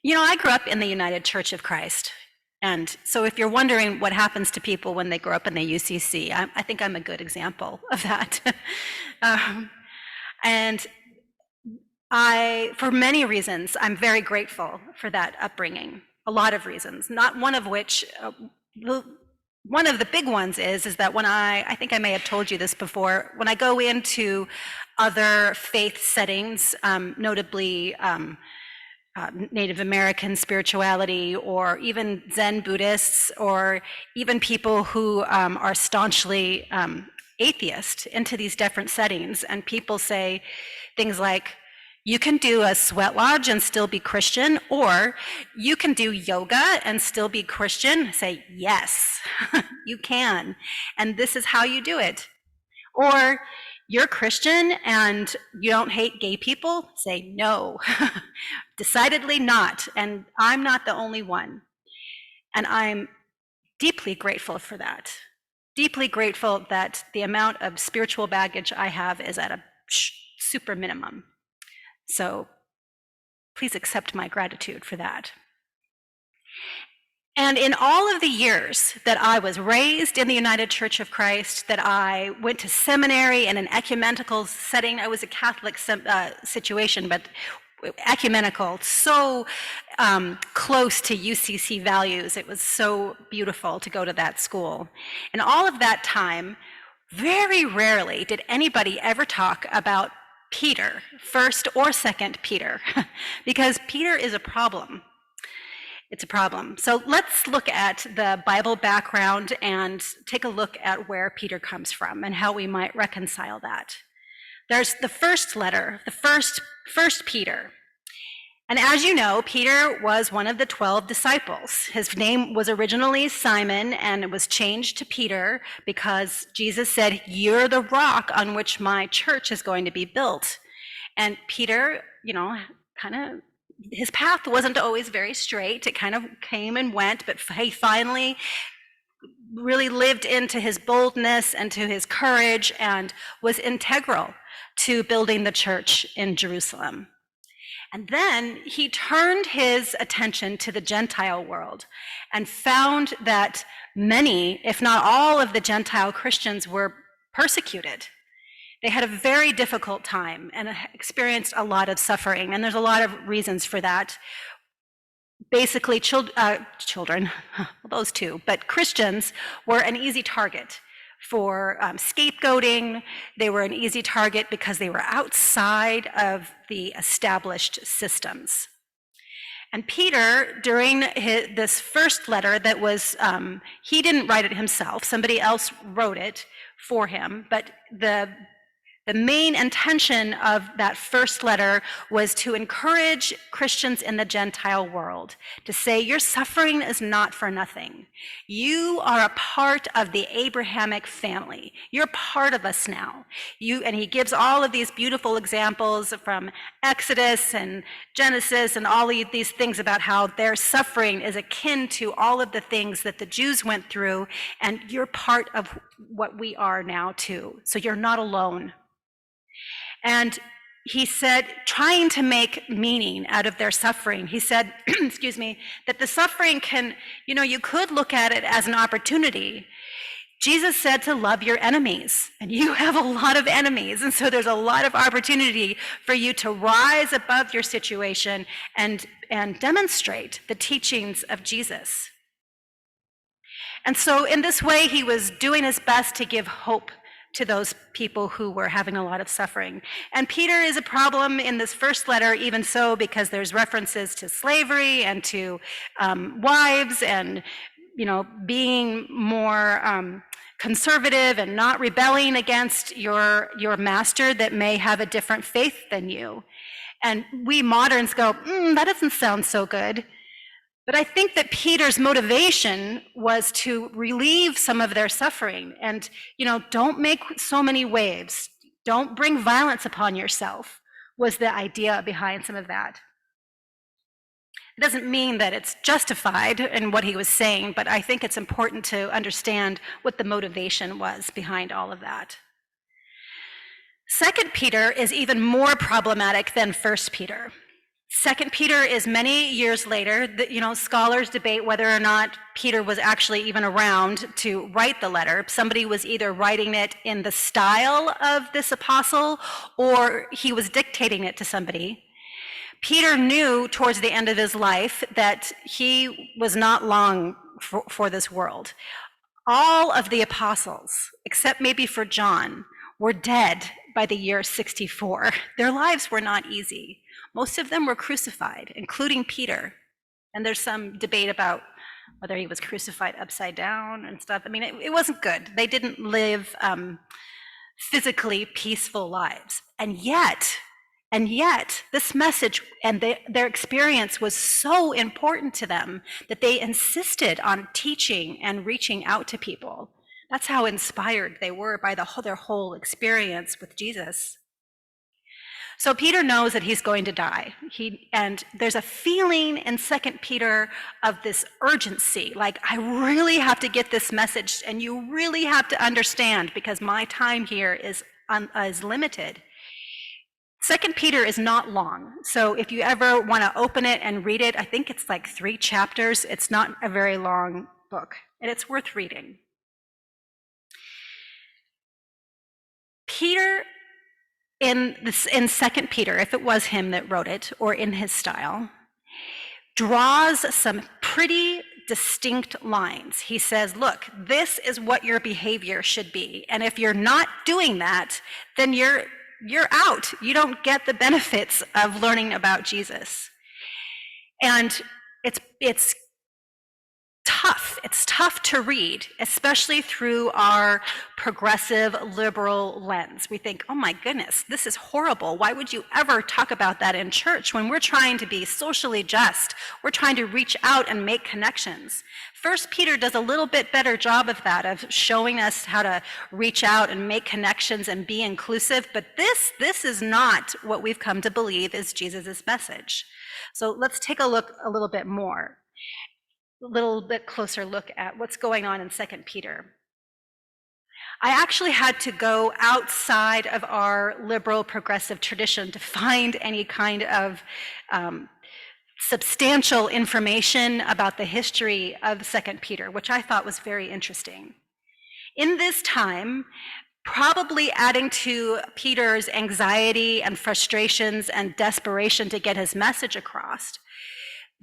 I grew up in the United Church of Christ. And so if you're wondering what happens to people when they grow up in the UCC, I think I'm a good example of that. And for many reasons, I'm very grateful for that upbringing. A lot of reasons, not one of which, one of the big ones is that when I think I may have told you this before, when I go into other faith settings, notably Native American spirituality, or even Zen Buddhists, or even people who are staunchly atheist, into these different settings, and people say things like, you can do a sweat lodge and still be Christian, or you can do yoga and still be Christian. I say, yes, you can, and this is how you do it. Or you're Christian and you don't hate gay people? Say, no, decidedly not, and I'm not the only one. And I'm deeply grateful for that. Deeply grateful that the amount of spiritual baggage I have is at a super minimum. So please accept my gratitude for that. And in all of the years that I was raised in the United Church of Christ, that I went to seminary in an ecumenical setting, I was a Catholic situation, but ecumenical, so close to UCC values. It was so beautiful to go to that school. And all of that time, very rarely did anybody ever talk about Peter, first or second Peter, because Peter is a problem. It's a problem. So let's look at the Bible background and take a look at where Peter comes from and how we might reconcile that. There's the first letter, the first Peter. And as you know, Peter was one of the 12 disciples. His name was originally Simon, and it was changed to Peter because Jesus said, "You're the rock on which my church is going to be built." And Peter, his path wasn't always very straight. It kind of came and went, but he finally really lived into his boldness and to his courage and was integral to building the church in Jerusalem. And then he turned his attention to the Gentile world and found that many, if not all, of the Gentile Christians were persecuted. They had a very difficult time and experienced a lot of suffering, and there's a lot of reasons for that. Basically, children, those two, but Christians were an easy target for scapegoating. They were an easy target because they were outside of the established systems. And Peter, during this first letter that was, he didn't write it himself, somebody else wrote it for him, but the main intention of that first letter was to encourage Christians in the Gentile world to say, your suffering is not for nothing. You are a part of the Abrahamic family. You're part of us now. And he gives all of these beautiful examples from Exodus and Genesis and all of these things about how their suffering is akin to all of the things that the Jews went through, and you're part of what we are now too. So you're not alone. And he said, trying to make meaning out of their suffering, he said, excuse me, that the suffering can, you could look at it as an opportunity. Jesus said to love your enemies, and you have a lot of enemies, and so there's a lot of opportunity for you to rise above your situation and demonstrate the teachings of Jesus. And so in this way, he was doing his best to give hope to those people who were having a lot of suffering. And Peter is a problem in this first letter, even so, because there's references to slavery and to wives and, being more conservative and not rebelling against your master that may have a different faith than you. And we moderns go, that doesn't sound so good. But I think that Peter's motivation was to relieve some of their suffering and, don't make so many waves. Don't bring violence upon yourself, was the idea behind some of that. It doesn't mean that it's justified in what he was saying, but I think it's important to understand what the motivation was behind all of that. 2 Peter is even more problematic than 1 Peter. Second Peter is many years later. Scholars debate whether or not Peter was actually even around to write the letter. Somebody was either writing it in the style of this apostle, or he was dictating it to somebody. Peter knew towards the end of his life that he was not long for this world. All of the apostles, except maybe for John, were dead by the year 64. Their lives were not easy. Most of them were crucified, including Peter. And there's some debate about whether he was crucified upside down and stuff. I mean, it wasn't good. They didn't live physically peaceful lives. And yet, this message and their experience was so important to them that they insisted on teaching and reaching out to people. That's how inspired they were by their whole experience with Jesus. So Peter knows that he's going to die. And there's a feeling in 2 Peter of this urgency, like, I really have to get this message, and you really have to understand, because my time here is limited. 2 Peter is not long, so if you ever want to open it and read it, I think it's like 3 chapters. It's not a very long book, and it's worth reading. Peter, in 2 Peter, if it was him that wrote it, or in his style, draws some pretty distinct lines. He says, look, this is what your behavior should be, and if you're not doing that, then you're out. You don't get the benefits of learning about Jesus. And it's tough. It's tough to read, especially through our progressive liberal lens. We think, oh my goodness, this is horrible. Why would you ever talk about that in church when we're trying to be socially just? We're trying to reach out and make connections. 1 Peter does a little bit better job of that, of showing us how to reach out and make connections and be inclusive, but this is not what we've come to believe is Jesus' message. So let's take a look a little bit more. A little bit closer look at what's going on in 2 Peter. I actually had to go outside of our liberal progressive tradition to find any kind of substantial information about the history of 2 Peter, which I thought was very interesting. In this time, probably adding to Peter's anxiety and frustrations and desperation to get his message across,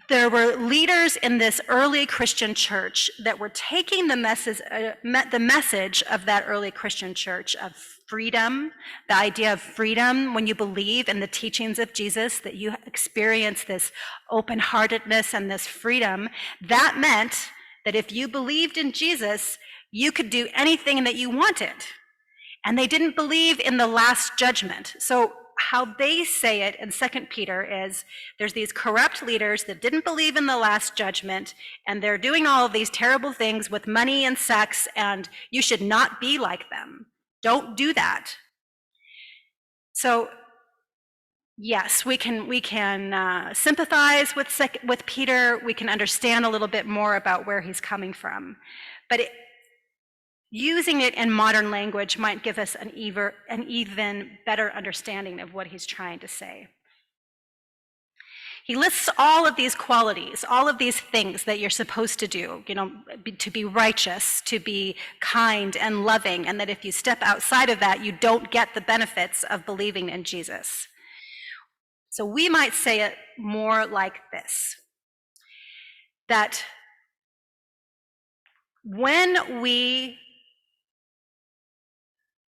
there were leaders in this early Christian church that were taking the message of that early Christian church of freedom, the idea of freedom when you believe in the teachings of Jesus, that you experience this open-heartedness and this freedom. That meant that if you believed in Jesus, you could do anything that you wanted. And they didn't believe in the last judgment. So how they say it in 2 Peter is there's these corrupt leaders that didn't believe in the last judgment, and they're doing all of these terrible things with money and sex, and you should not be like them. Don't do that. So yes, we can sympathize with Peter. We can understand a little bit more about where he's coming from, but using it in modern language might give us an even better understanding of what he's trying to say. He lists all of these qualities, all of these things that you're supposed to do, to be righteous, to be kind and loving, and that if you step outside of that, you don't get the benefits of believing in Jesus. So we might say it more like this, that when we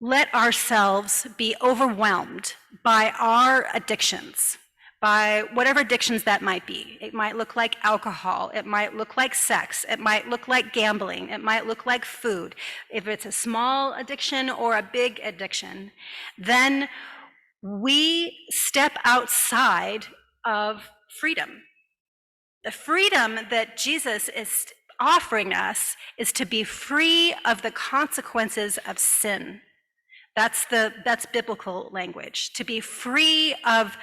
let ourselves be overwhelmed by our addictions, by whatever addictions that might be. It might look like alcohol, it might look like sex, it might look like gambling, it might look like food. If it's a small addiction or a big addiction, then we step outside of freedom. The freedom that Jesus is offering us is to be free of the consequences of sin. That's biblical language. To be free of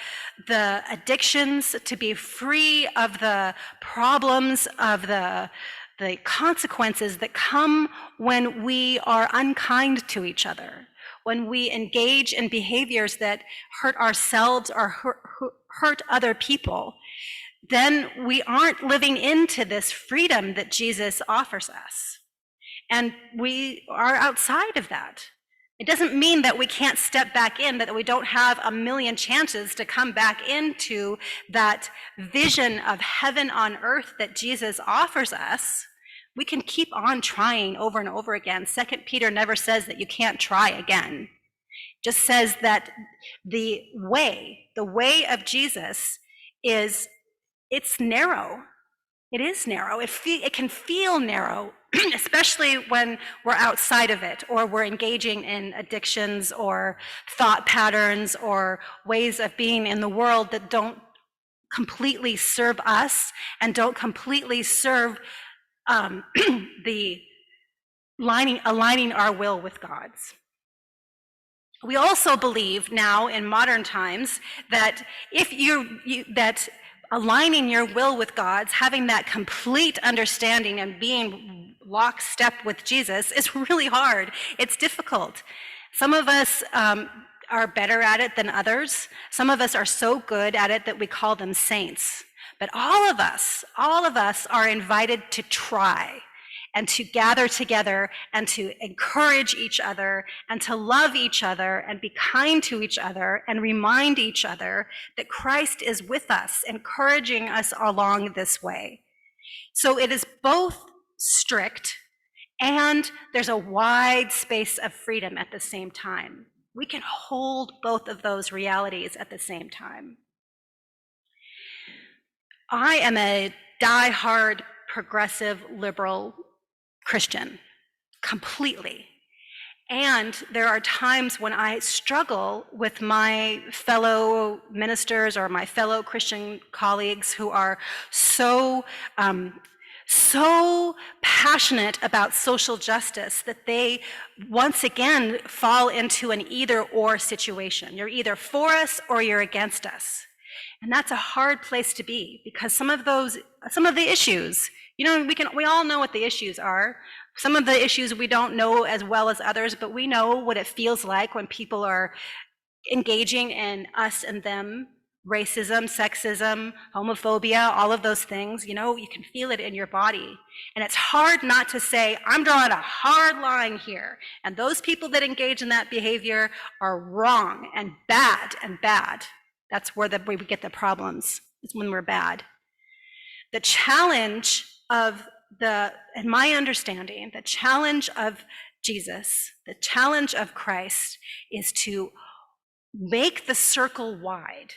the addictions, to be free of the problems, of the consequences that come when we are unkind to each other, when we engage in behaviors that hurt ourselves or hurt other people, then we aren't living into this freedom that Jesus offers us. And we are outside of that. It doesn't mean that we can't step back in, that we don't have a million chances to come back into that vision of heaven on earth that Jesus offers us. We can keep on trying over and over again. 2 Peter never says that you can't try again. It just says that the way of Jesus it's narrow. It is narrow. It can feel narrow, especially when we're outside of it, or we're engaging in addictions or thought patterns or ways of being in the world that don't completely serve us and don't completely serve the aligning our will with God's. We also believe now in modern times that that aligning your will with God's, having that complete understanding and being lockstep with Jesus is really hard. It's difficult. Some of us are better at it than others. Some of us are so good at it that we call them saints. But all of us are invited to try and to gather together and to encourage each other and to love each other and be kind to each other and remind each other that Christ is with us, encouraging us along this way. So it is both strict and there's a wide space of freedom at the same time. We can hold both of those realities at the same time. I am a die-hard progressive liberal Christian, completely. And there are times when I struggle with my fellow ministers or my fellow Christian colleagues who are so passionate about social justice that they once again fall into an either-or situation. You're either for us or you're against us. And that's a hard place to be, because some of the issues, we all know what the issues are. Some of the issues we don't know as well as others, but we know what it feels like when people are engaging in us and them, racism, sexism, homophobia, all of those things. You can feel it in your body. And it's hard not to say, I'm drawing a hard line here. And those people that engage in that behavior are wrong and bad and bad. That's where we get the problems, is when we're bad. The challenge in my understanding, the challenge of Jesus, the challenge of Christ is to make the circle wide,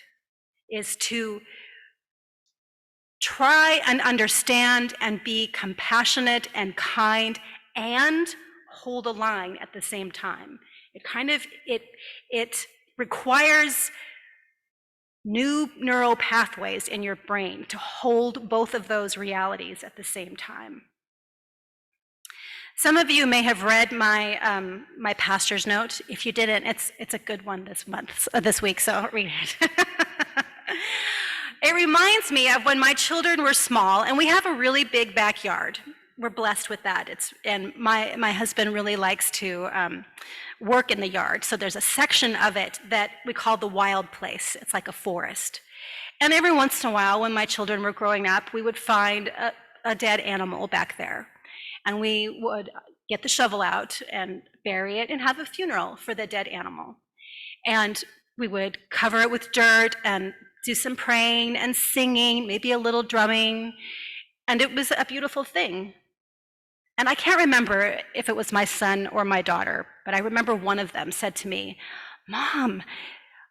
is to try and understand and be compassionate and kind and hold a line at the same time. It requires new neural pathways in your brain to hold both of those realities at the same time. Some of you may have read my my pastor's note. If you didn't, it's a good one this week, so read it. It reminds me of when my children were small, and we have a really big backyard. We're blessed with that. And my husband really likes to work in the yard. So there's a section of it that we call the wild place. It's like a forest. And every once in a while, when my children were growing up, we would find a dead animal back there. And we would get the shovel out and bury it and have a funeral for the dead animal. And we would cover it with dirt and do some praying and singing, maybe a little drumming. And it was a beautiful thing. And I can't remember if it was my son or my daughter, but I remember one of them said to me, "Mom,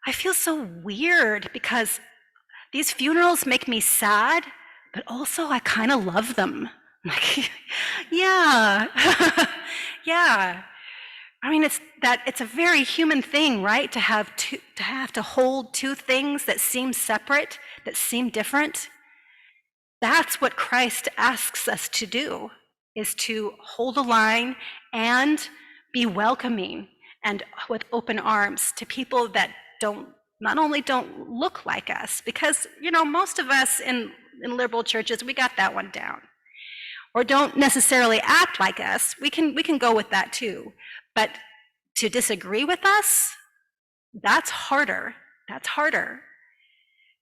I feel so weird because these funerals make me sad, but also I kind of love them." I'm like, yeah, yeah. I mean, it's a very human thing, right? To have to hold two things that seem separate, that seem different. That's what Christ asks us to do, is to hold a line and be welcoming and with open arms to people that not only don't look like us, because most of us in liberal churches, we got that one down, or don't necessarily act like us. We can go with that too, but to disagree with us, that's harder. That's harder.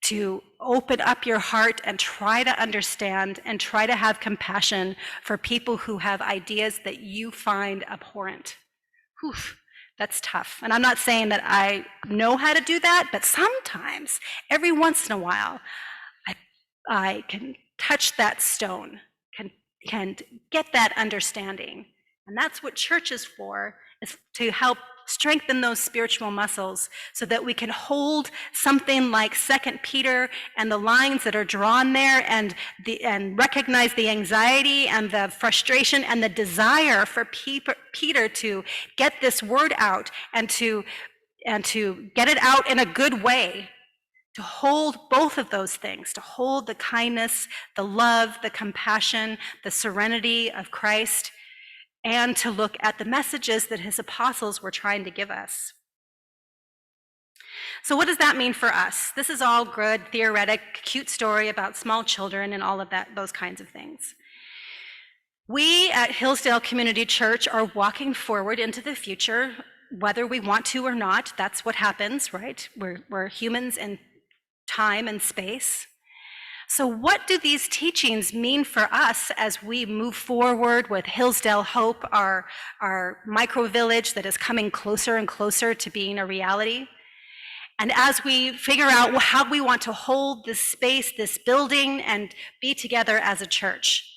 To open up your heart and try to understand and try to have compassion for people who have ideas that you find abhorrent. Whew, that's tough. And I'm not saying that I know how to do that, but sometimes, every once in a while, I can touch that stone, can get that understanding. And that's what church is for, is to help strengthen those spiritual muscles so that we can hold something like 2 Peter and the lines that are drawn there, and recognize the anxiety and the frustration and the desire for Peter to get this word out and to get it out in a good way, to hold both of those things, to hold the kindness, the love, the compassion, the serenity of Christ, and to look at the messages that his apostles were trying to give us. So what does that mean for us? This is all good, theoretic, cute story about small children and all of that, those kinds of things. We at Hillsdale Community Church are walking forward into the future, whether we want to or not. That's what happens, right? We're humans in time and space. So what do these teachings mean for us as we move forward with Hillsdale Hope, our micro-village that is coming closer and closer to being a reality? And as we figure out how we want to hold this space, this building, and be together as a church,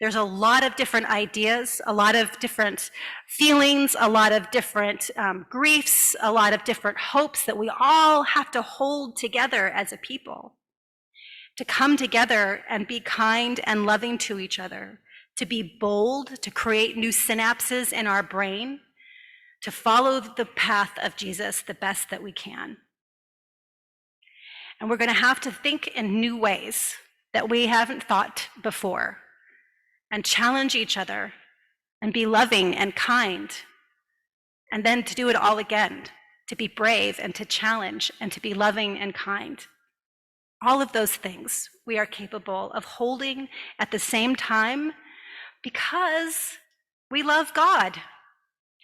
there's a lot of different ideas, a lot of different feelings, a lot of different griefs, a lot of different hopes that we all have to hold together as a people. To come together and be kind and loving to each other, to be bold, to create new synapses in our brain, to follow the path of Jesus the best that we can. And we're going to have to think in new ways that we haven't thought before, and challenge each other, and be loving and kind, and then to do it all again, to be brave and to challenge and to be loving and kind. All of those things we are capable of holding at the same time because we love God.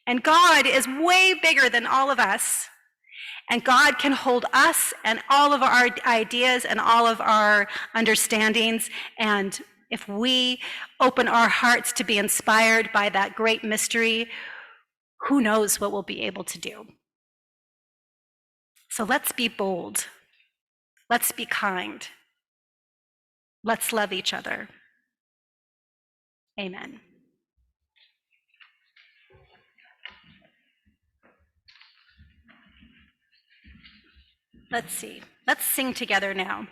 And God is way bigger than all of us. And God can hold us and all of our ideas and all of our understandings. And if we open our hearts to be inspired by that great mystery, who knows what we'll be able to do. So let's be bold. Let's be kind. Let's love each other. Amen. Let's see. Let's sing together now.